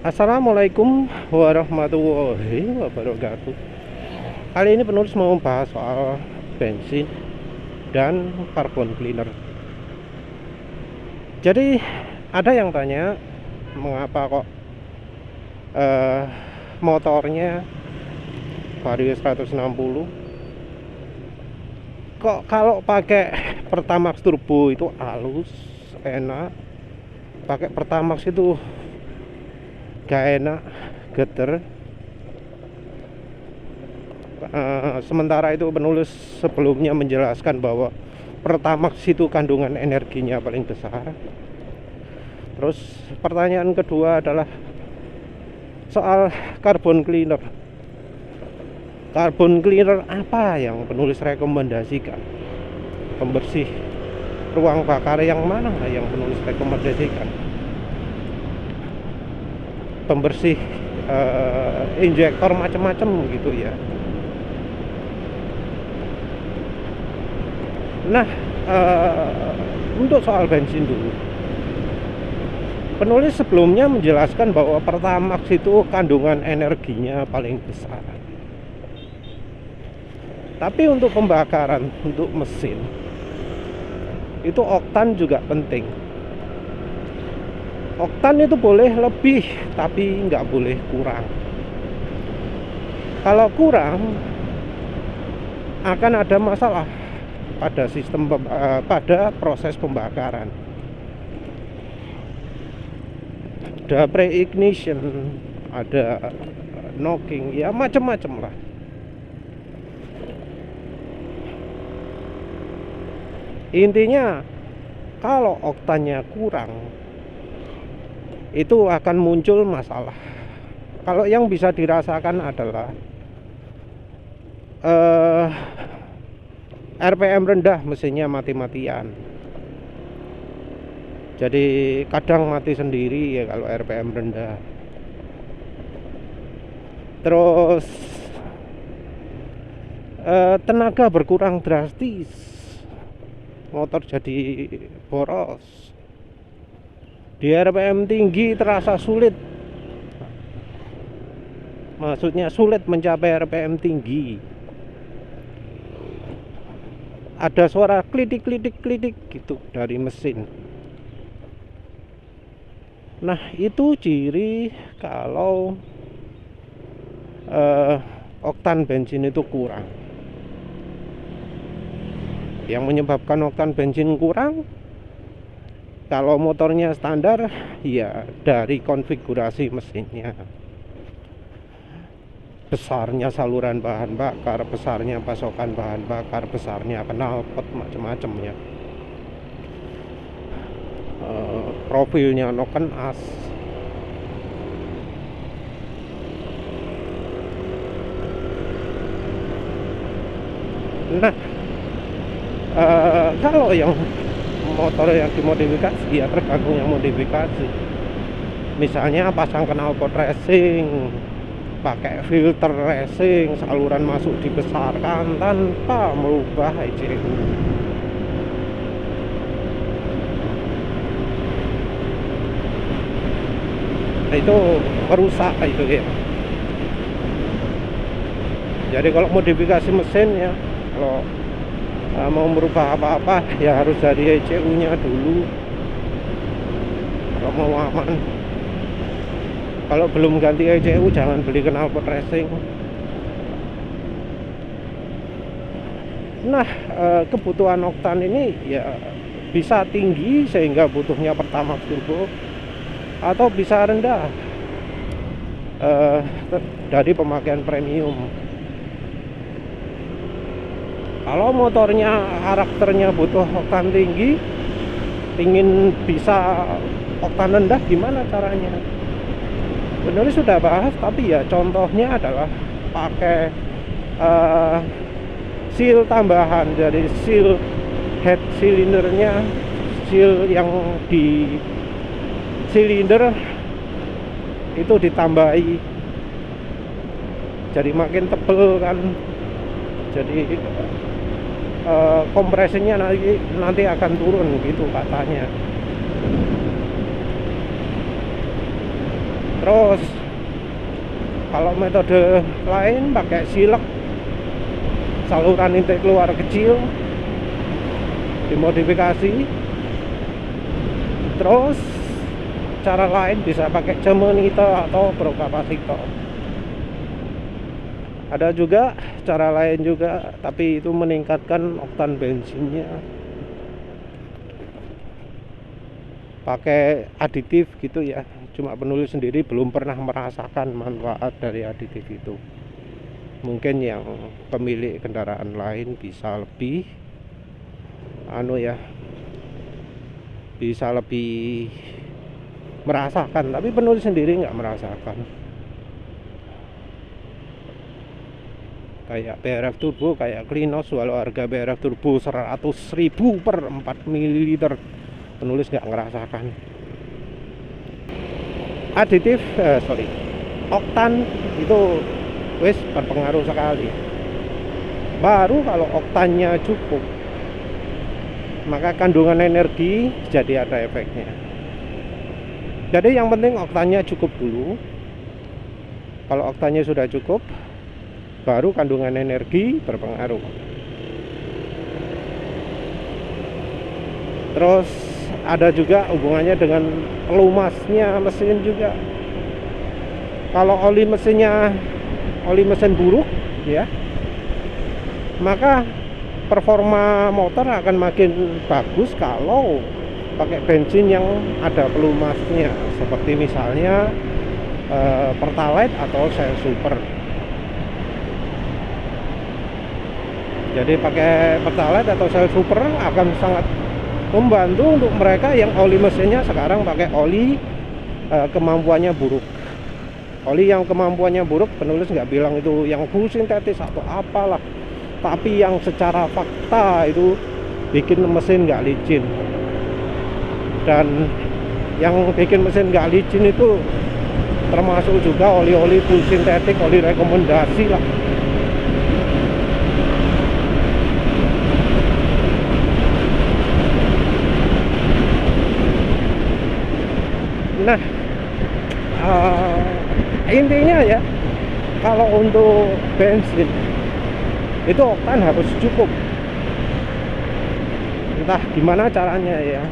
Assalamualaikum warahmatullahi wabarakatuh. Kali ini penulis mau membahas soal bensin dan carbon cleaner. Jadi ada yang tanya, mengapa kok eh, motornya Vario 160 kok kalau pakai Pertamax turbo itu halus, enak, pakai Pertamax itu gak enak, geter. Sementara itu penulis sebelumnya menjelaskan bahwa Pertamax itu kandungan energinya paling besar. Terus pertanyaan kedua adalah soal carbon cleaner. Carbon cleaner apa yang penulis rekomendasikan? Pembersih ruang bakar yang mana yang penulis rekomendasikan? Pembersih injektor macam-macam gitu ya. Nah, untuk soal bensin dulu. Penulis sebelumnya menjelaskan bahwa Pertamax itu kandungan energinya paling besar. Tapi untuk pembakaran, untuk mesin, itu oktan juga penting. Oktan itu boleh lebih, tapi nggak boleh kurang. Kalau kurang, akan ada masalah pada pada proses pembakaran. Ada pre-ignition, ada knocking, ya macam-macam lah. Intinya kalau oktannya kurang, itu akan muncul masalah. Kalau yang bisa dirasakan adalah RPM rendah, mesinnya mati-matian. Jadi kadang mati sendiri ya kalau RPM rendah. Terus tenaga berkurang drastis, motor jadi boros. Di RPM tinggi terasa sulit, maksudnya sulit mencapai RPM tinggi. Ada suara klidik-klidik-klidik gitu dari mesin. Nah, itu ciri kalau oktan bensin itu kurang. Yang menyebabkan oktan bensin kurang, kalau motornya standar, ya dari konfigurasi mesinnya, besarnya saluran bahan bakar, besarnya pasokan bahan bakar, besarnya knalpot, macam-macam ya. Profilnya noken as. Nah, kalau yang motor yang dimodifikasi, ya tergantung yang modifikasi. Misalnya pasang knalpot racing, pakai filter racing, saluran masuk dibesarkan tanpa merubah ECU. Nah, itu merusak itu ya. Jadi kalau modifikasi mesin ya, kalau mau merubah apa-apa ya harus dari ECU-nya dulu. Kalau mau aman. Kalau belum ganti ECU jangan beli knalpot racing. Nah, kebutuhan oktan ini ya bisa tinggi sehingga butuhnya Pertamax turbo, atau bisa rendah dari pemakaian premium. Kalau motornya karakternya butuh oktan tinggi, ingin bisa oktan rendah, gimana caranya? Penulis sudah bahas, tapi ya contohnya adalah pakai seal tambahan. Jadi seal head silindernya, seal yang di silinder itu ditambahi, jadi makin tebel kan. Jadi kompresinya nanti akan turun gitu katanya. Terus kalau metode lain pakai silek, saluran intake keluar kecil, dimodifikasi. Terus cara lain bisa pakai cemenite atau prokapasitor. Ada juga cara lain juga, tapi itu meningkatkan oktan bensinnya, pakai aditif gitu ya. Cuma penulis sendiri belum pernah merasakan manfaat dari aditif itu. Mungkin yang pemilik kendaraan lain bisa lebih bisa lebih merasakan, tapi penulis sendiri nggak merasakan. Kayak BRF turbo, kayak Klinos, walau harga BRF turbo 100.000 per 4 ml, penulis nggak ngerasakan. Aditif oktan itu wis berpengaruh sekali. Baru kalau oktannya cukup, maka kandungan energi jadi ada efeknya. Jadi yang penting oktannya cukup dulu. Kalau oktannya sudah cukup, baru kandungan energi berpengaruh. Terus ada juga hubungannya dengan pelumasnya mesin juga. Kalau oli mesin buruk ya, maka performa motor akan makin bagus kalau pakai bensin yang ada pelumasnya, seperti misalnya Pertalite atau Shell Super. Jadi pakai Pertalite atau Shell Super akan sangat membantu untuk mereka yang oli mesinnya sekarang pakai oli kemampuannya buruk. Oli yang kemampuannya buruk, penulis nggak bilang itu yang full sintetis atau apalah, tapi yang secara fakta itu bikin mesin nggak licin. Dan yang bikin mesin nggak licin itu termasuk juga oli-oli full sintetik, oli rekomendasi lah. Nah, intinya ya, kalau untuk bensin itu oktan harus cukup. Entah gimana caranya ya,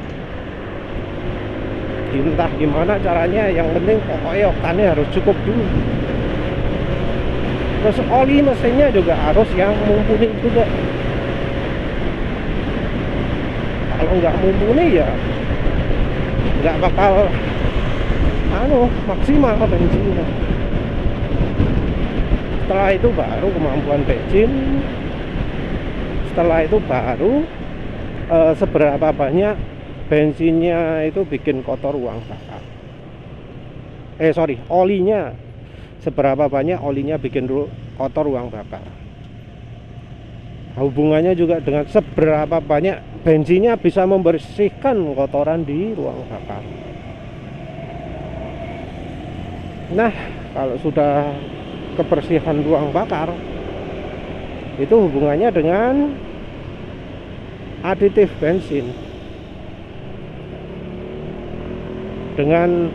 yang penting pokoknya oktannya harus cukup dulu. Terus oli mesinnya juga harus yang mumpuni juga. Kalau nggak mumpuni ya nggak bakal maksimal bensinnya. Setelah itu baru kemampuan bensin, setelah itu baru seberapa banyak bensinnya itu bikin kotor ruang bakar. Olinya seberapa banyak olinya bikin kotor ruang bakar. Hubungannya juga dengan seberapa banyak bensinnya bisa membersihkan kotoran di ruang bakar. Nah, kalau sudah kebersihan ruang bakar, itu hubungannya dengan aditif bensin, dengan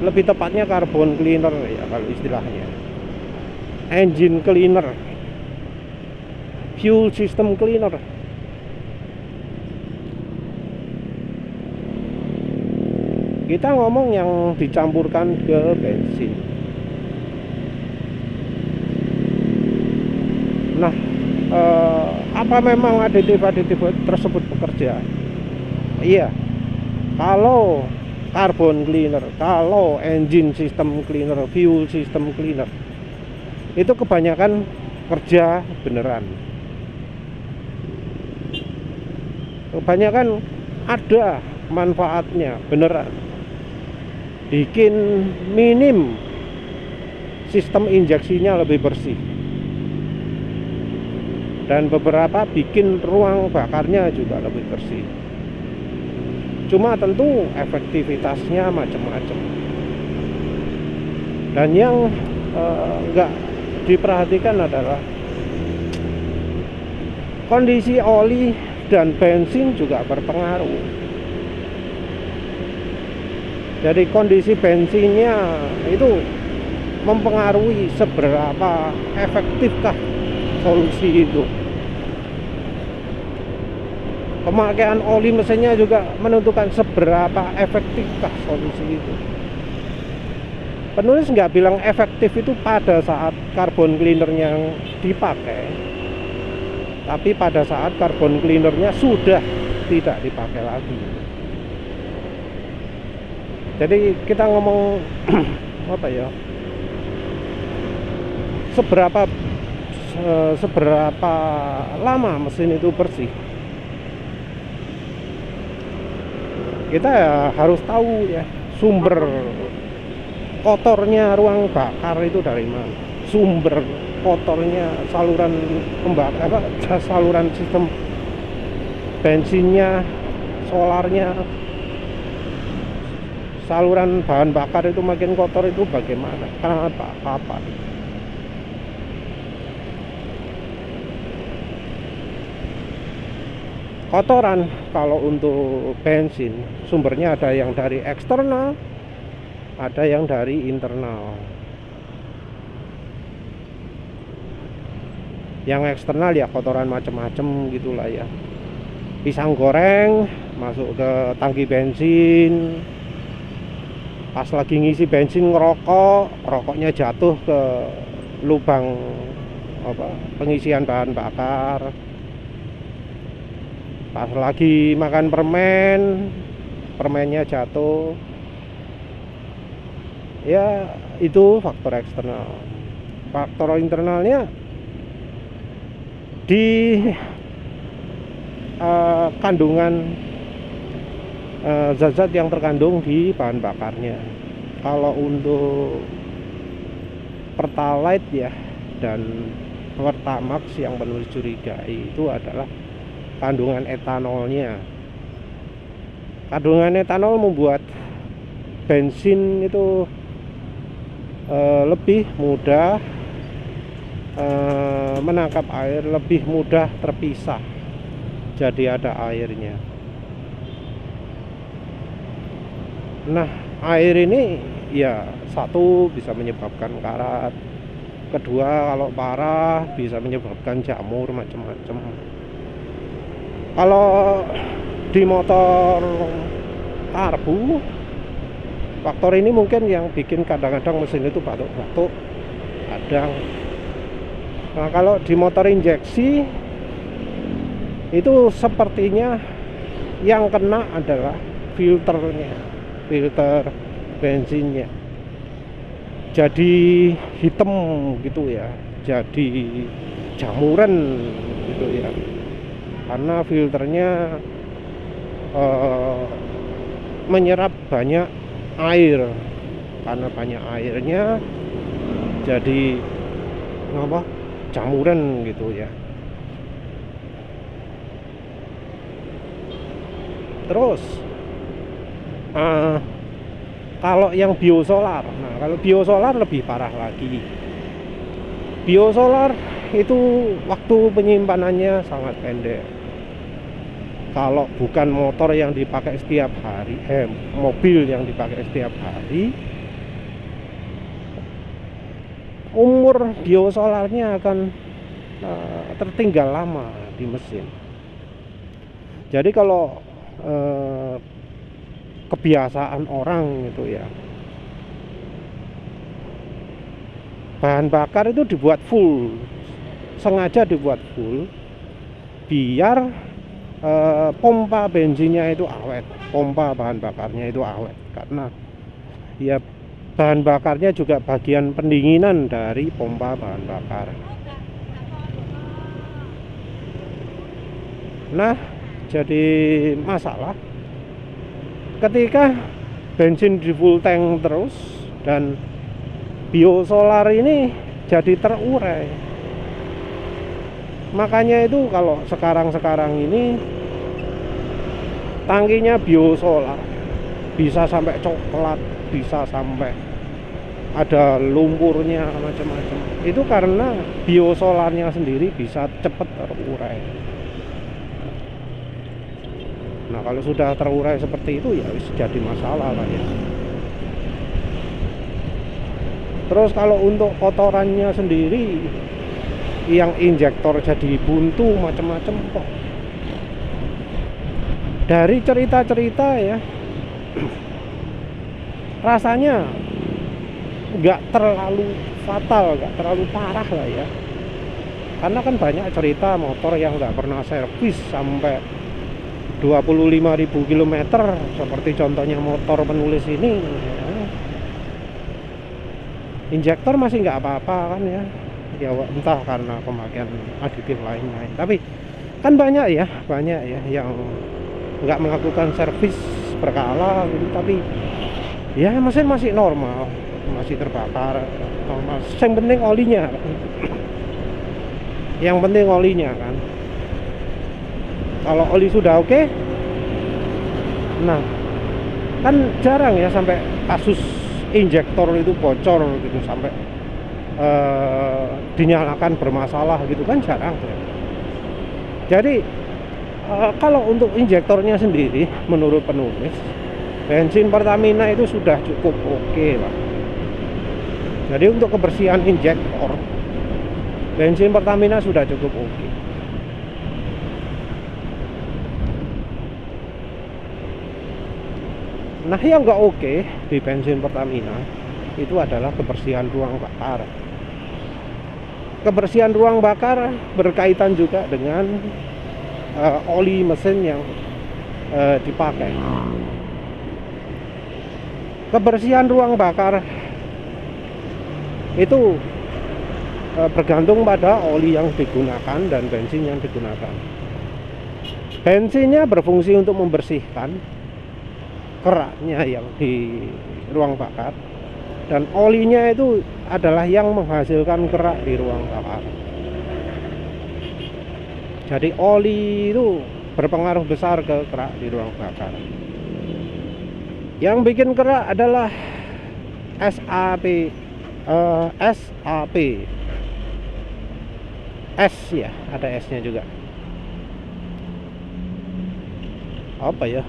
lebih tepatnya carbon cleaner ya kalau istilahnya, engine cleaner, fuel system cleaner. Kita ngomong yang dicampurkan ke bensin. Nah, apa memang aditif-aditif tersebut bekerja? Iya. Kalau carbon cleaner, kalau engine system cleaner, fuel system cleaner, itu kebanyakan kerja beneran. Kebanyakan ada manfaatnya beneran. Bikin minim sistem injeksinya lebih bersih, dan beberapa bikin ruang bakarnya juga lebih bersih. Cuma tentu efektivitasnya macam-macam. Dan yang nggak diperhatikan adalah kondisi oli dan bensin juga berpengaruh. Jadi kondisi bensinnya itu mempengaruhi seberapa efektifkah solusi itu. Pemakaian oli mesinnya juga menentukan seberapa efektifkah solusi itu. Penulis nggak bilang efektif itu pada saat carbon cleanernya yang dipakai, tapi pada saat carbon cleanernya sudah tidak dipakai lagi. Jadi kita ngomong apa ya, seberapa lama mesin itu bersih, kita ya harus tahu ya sumber kotornya ruang bakar itu dari mana, sumber kotornya saluran pembakar, saluran sistem bensinnya, solarnya, saluran bahan bakar itu makin kotor itu bagaimana, karena apa? Kotoran kalau untuk bensin sumbernya ada yang dari eksternal, ada yang dari internal. Yang eksternal ya kotoran macam-macam gitulah ya. Pisang goreng masuk ke tangki bensin, pas lagi ngisi bensin ngerokok, rokoknya jatuh ke lubang pengisian bahan bakar. Pas lagi makan permen, permennya jatuh. Ya itu faktor eksternal. Faktor internalnya di kandungan zat-zat yang terkandung di bahan bakarnya. Kalau untuk Pertalite ya dan Pertamax yang penulis curigai itu adalah kandungan etanolnya. Kandungan etanol membuat bensin itu lebih mudah menangkap air, lebih mudah terpisah, jadi ada airnya. Nah, air ini ya satu bisa menyebabkan karat, kedua kalau parah bisa menyebabkan jamur macam-macam. Kalau di motor karbu, faktor ini mungkin yang bikin kadang-kadang mesin itu batuk-batuk kadang. Nah, kalau di motor injeksi itu sepertinya yang kena adalah filternya, filter bensinnya. Jadi hitam gitu ya, jadi jamuran gitu ya. Karena filternya menyerap banyak air. Karena banyak airnya jadi jamuran gitu ya. Terus kalau yang biosolar, nah kalau biosolar lebih parah lagi. Biosolar itu waktu penyimpanannya sangat pendek. Kalau bukan motor yang dipakai setiap hari, mobil yang dipakai setiap hari, umur biosolarnya akan tertinggal lama di mesin. Jadi kalau kebiasaan orang gitu ya, bahan bakar itu dibuat full, sengaja dibuat full biar pompa bensinnya itu awet, pompa bahan bakarnya itu awet. Karena ya bahan bakarnya juga bagian pendinginan dari pompa bahan bakar. Nah, jadi masalah ketika bensin di full tank terus dan biosolar ini jadi terurai. Makanya itu kalau sekarang ini tangkinya biosolar bisa sampai coklat, bisa sampai ada lumpurnya macam-macam. Itu karena biosolarnya sendiri bisa cepat terurai. Nah, kalau sudah terurai seperti itu ya jadi masalah lah ya. Terus kalau untuk kotorannya sendiri, yang injektor jadi buntu macam-macam kok. Dari cerita-cerita ya, rasanya nggak terlalu fatal, nggak terlalu parah lah ya. Karena kan banyak cerita motor yang nggak pernah servis sampai 25.000 km, seperti contohnya motor penulis ini ya. Injektor masih nggak apa-apa kan ya, entah karena pemakaian aditif lain-lain. Tapi kan banyak ya yang nggak melakukan servis berkala gitu, tapi ya mesin masih normal, masih terbakar normal. Yang penting olinya yang penting olinya kan. Kalau oli sudah oke, nah kan jarang ya sampai kasus injektor itu bocor gitu sampai dinyalakan bermasalah gitu kan, jarang ya. Jadi kalau untuk injektornya sendiri menurut penulis, bensin Pertamina itu sudah cukup oke lah. Jadi untuk kebersihan injektor, bensin Pertamina sudah cukup oke. Nah, yang nggak oke di bensin Pertamina itu adalah kebersihan ruang bakar. Kebersihan ruang bakar berkaitan juga dengan oli mesin yang dipakai. Kebersihan ruang bakar itu bergantung pada oli yang digunakan dan bensin yang digunakan. Bensinnya berfungsi untuk membersihkan keraknya yang di ruang bakar, dan olinya itu adalah yang menghasilkan kerak di ruang bakar. Jadi oli itu berpengaruh besar ke kerak di ruang bakar. Yang bikin kerak adalah SAP, S ya, ada S-nya juga. Apa ya?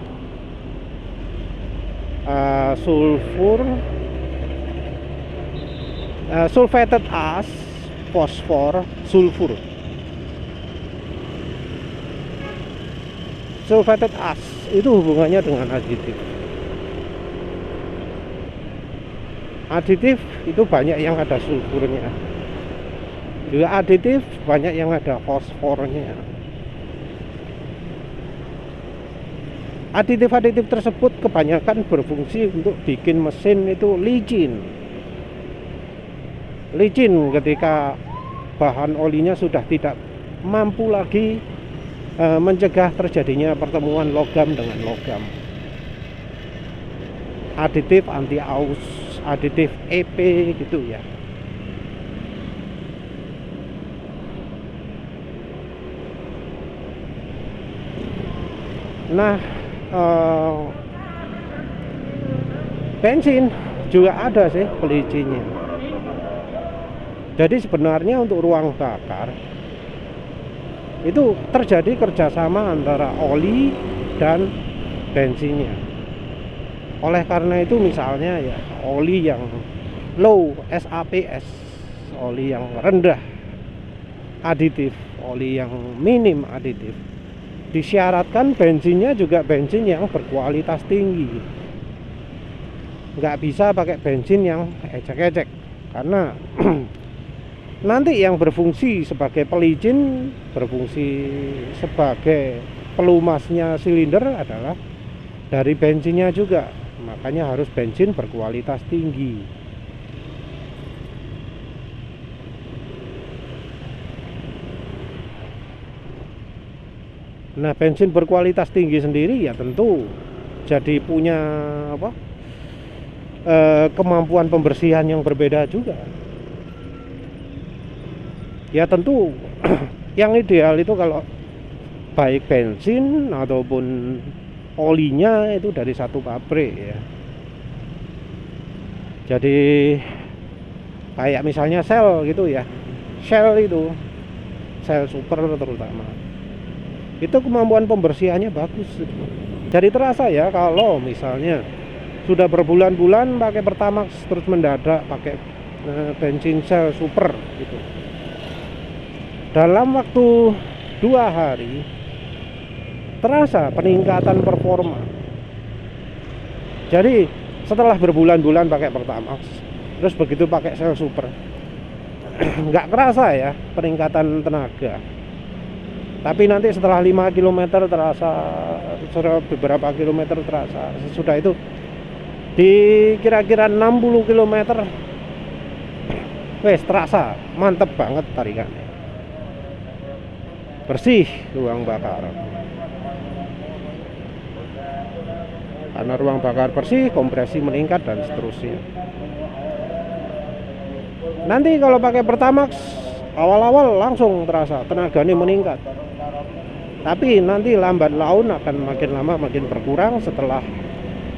Sulfur, sulfated ash, fosfor, sulfur. Sulfated ash itu hubungannya dengan aditif. Aditif itu banyak yang ada sulfurnya, juga aditif banyak yang ada fosfornya. Aditif-aditif tersebut kebanyakan berfungsi untuk bikin mesin itu licin. Licin ketika bahan olinya sudah tidak mampu lagi mencegah terjadinya pertemuan logam dengan logam. Aditif anti-aus, aditif EP gitu ya. Nah, bensin juga ada sih pelicinnya. Jadi sebenarnya untuk ruang bakar itu terjadi kerjasama antara oli dan bensinnya. Oleh karena itu misalnya ya, oli yang low SAPS, oli yang rendah aditif, oli yang minim aditif, disyaratkan bensinnya juga bensin yang berkualitas tinggi. Nggak bisa pakai bensin yang ecek-ecek, karena nanti yang berfungsi sebagai pelicin, berfungsi sebagai pelumasnya silinder adalah dari bensinnya juga. Makanya harus bensin berkualitas tinggi. Nah, bensin berkualitas tinggi sendiri ya tentu jadi punya kemampuan pembersihan yang berbeda juga. Ya tentu yang ideal itu kalau baik bensin ataupun olinya itu dari satu pabrik ya. Jadi kayak misalnya Shell gitu ya. Shell itu, Shell Super terutama, itu kemampuan pembersihannya bagus. Jadi terasa ya kalau misalnya sudah berbulan-bulan pakai Pertamax terus mendadak pakai bensin Shell Super gitu. Dalam waktu 2 hari terasa peningkatan performa. Jadi setelah berbulan-bulan pakai Pertamax, terus begitu pakai Shell Super, nggak kerasa ya peningkatan tenaga. Tapi nanti setelah 5 km terasa, setelah beberapa kilometer terasa. Sesudah itu di kira-kira 60 km wes terasa mantep banget tarikannya. Bersih ruang bakar. Karena ruang bakar bersih, kompresi meningkat dan seterusnya. Nanti kalau pakai Pertamax awal-awal langsung terasa tenaganya meningkat. Tapi nanti lambat laun akan makin lama makin berkurang. Setelah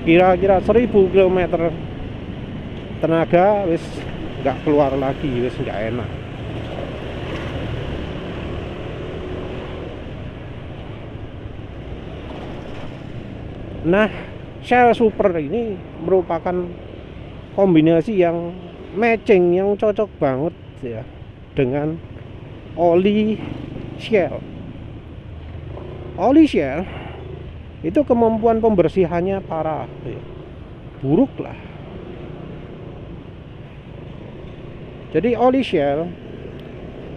kira-kira 1000 km tenaga wis nggak keluar lagi, wis nggak enak. Nah, Shell Super ini merupakan kombinasi yang matching, yang cocok banget ya dengan oli Shell. Oli Shell itu kemampuan pembersihannya parah ya. Buruk lah. Jadi oli Shell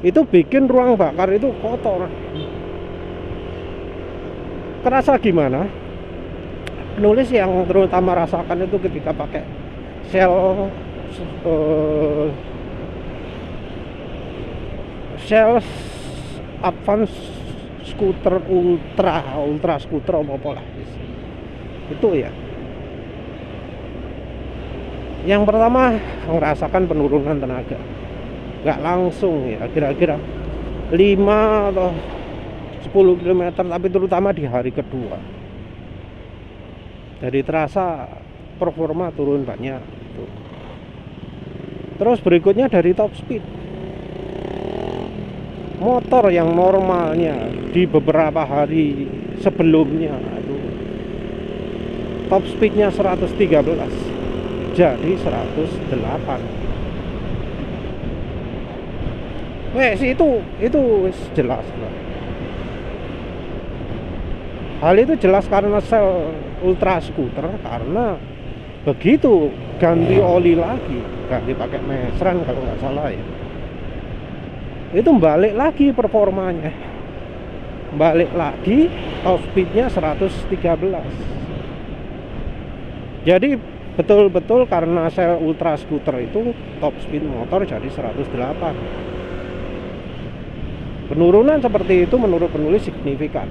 itu bikin ruang bakar itu kotor. Kerasa gimana? Penulis yang terutama rasakan itu ketika pakai Shell Advance skuter ultra skuter apa lah itu ya. Yang pertama merasakan penurunan tenaga, nggak langsung ya, kira-kira 5 atau 10 km, tapi terutama di hari kedua. Jadi terasa performa turun banyak gitu. Terus berikutnya dari top speed. Motor yang normalnya di beberapa hari sebelumnya itu top speednya 113 jadi 108. Wes itu jelas lah. Hal itu jelas karena Shell Ultra Scooter, karena begitu ganti oli lagi, ganti pakai Mesran kalau nggak salah ya, itu balik lagi performanya, balik lagi top speednya 113. Jadi betul-betul karena Shell Ultra Scooter itu top speed motor jadi 108. Penurunan seperti itu menurut penulis signifikan.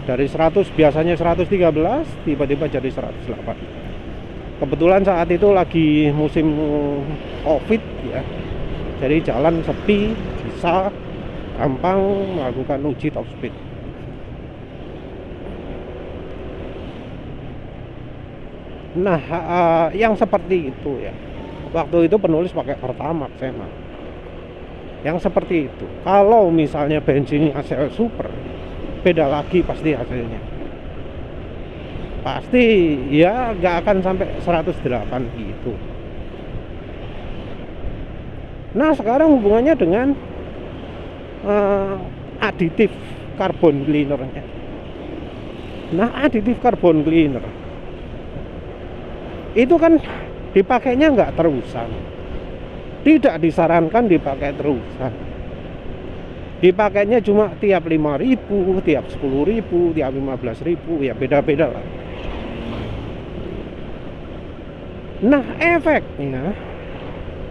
Dari 100 biasanya 113 tiba-tiba jadi 108. Kebetulan saat itu lagi musim Covid ya. Jadi jalan sepi, bisa gampang melakukan uji top speed. Nah, yang seperti itu ya. Waktu itu penulis pakai Pertamax emang. Yang seperti itu. Kalau misalnya bensinnya Shell Super, beda lagi pasti hasilnya. Pasti ya nggak akan sampai 108 gitu. Nah sekarang hubungannya dengan aditif carbon cleanernya. Nah aditif carbon cleaner itu kan dipakainya nggak terusan, tidak disarankan dipakai terusan. Dipakainya cuma tiap 5.000, tiap 10.000, tiap 15.000, ya beda-beda lah. Nah efeknya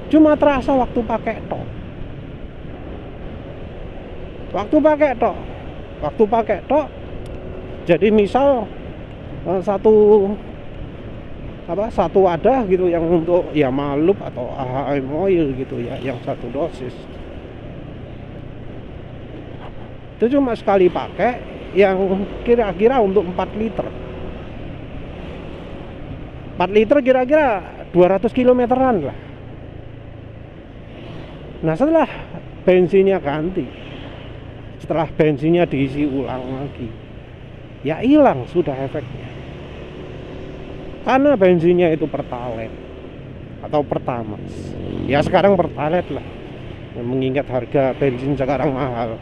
cuma terasa waktu pakai tok. Waktu pakai tok. Jadi misal satu wadah gitu yang untuk ya malup atau AHM oil gitu ya, yang satu dosis. Itu cuma sekali pakai, yang kira-kira untuk 4 liter. 4 liter kira-kira 200 kilometeran lah. Nah setelah bensinnya ganti, setelah bensinnya diisi ulang lagi, ya hilang sudah efeknya. karena bensinnya itu pertalite atau pertamax. Ya sekarang pertalite lah, ya, mengingat harga bensin sekarang mahal,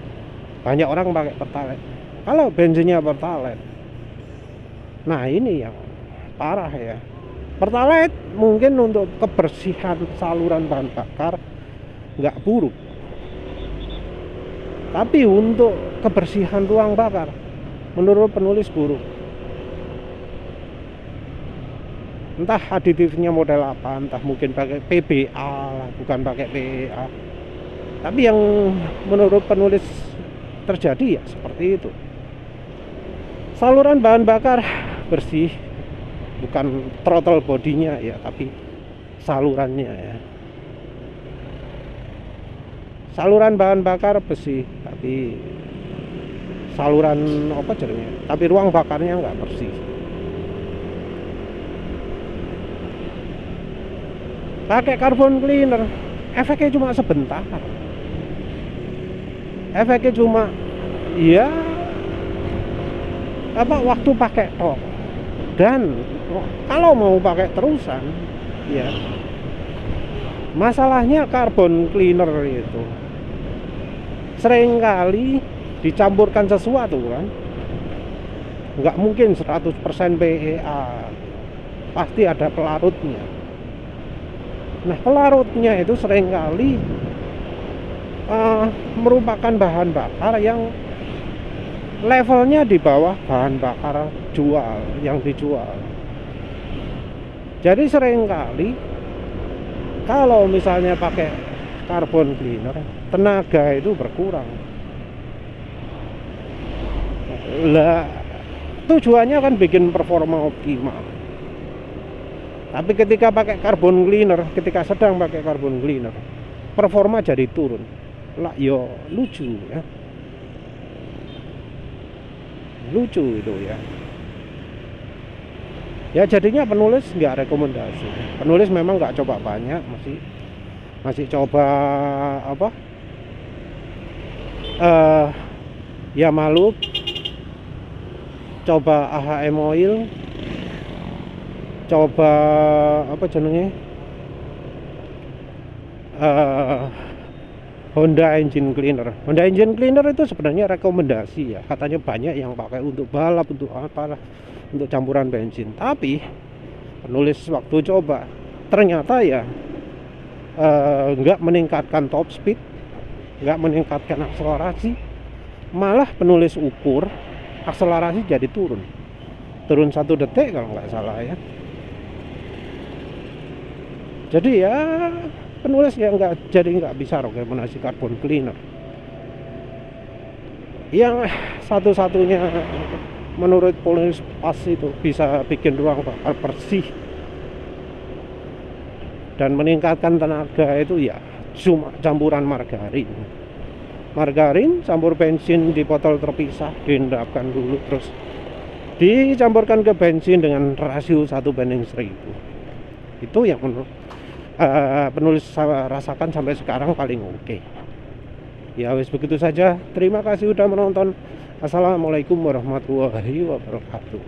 banyak orang pakai pertalite. Kalau bensinnya pertalite, nah ini yang parah ya. Pertalite mungkin untuk kebersihan saluran bahan bakar nggak buruk, tapi untuk kebersihan ruang bakar menurut penulis buruk. Entah aditifnya model apa, entah mungkin pakai PBA lah, bukan pakai PEA. Tapi yang menurut penulis terjadi ya seperti itu. Saluran bahan bakar bersih, bukan throttle bodinya ya, tapi salurannya ya. Saluran bahan bakar bersih, tapi saluran apa jadinya, tapi ruang bakarnya nggak bersih. Pakai carbon cleaner, efeknya cuma sebentar. Efeknya cuma ya waktu pakai tok. Dan kalau mau pakai terusan, ya masalahnya carbon cleaner itu seringkali dicampurkan sesuatu kan. Nggak mungkin 100% PEA, pasti ada pelarutnya. Nah, pelarutnya itu seringkali merupakan bahan bakar yang levelnya di bawah bahan bakar yang dijual. Jadi seringkali kalau misalnya pakai carbon cleaner, tenaga itu berkurang. Lah, tujuannya kan bikin performa optimal. Tapi ketika pakai carbon cleaner, ketika sedang pakai carbon cleaner, performa jadi turun. Lah yo lucu ya. Lucu itu ya. Ya jadinya penulis nggak rekomendasi. Penulis memang nggak coba banyak, masih coba apa? Ya malu. Coba AHM oil. Coba apa jenenge, Honda engine cleaner. Honda engine cleaner itu sebenarnya rekomendasi ya, katanya banyak yang pakai untuk balap, untuk apa lah, untuk campuran bensin. Tapi penulis waktu coba ternyata ya nggak meningkatkan top speed, nggak meningkatkan akselerasi, malah penulis ukur akselerasi jadi turun 1 detik kalau nggak salah ya. Jadi ya penulis ya nggak bisa rekomendasi carbon cleaner. Yang satu-satunya menurut penulis pas itu bisa bikin ruang bakar bersih dan meningkatkan tenaga itu ya cuma campuran margarin campur bensin di botol terpisah, diendapkan dulu, terus dicampurkan ke bensin dengan rasio 1:1000. Itu yang menurut penulis rasakan sampai sekarang paling oke. Ya wis begitu saja. Terima kasih sudah menonton. Assalamualaikum warahmatullahi wabarakatuh.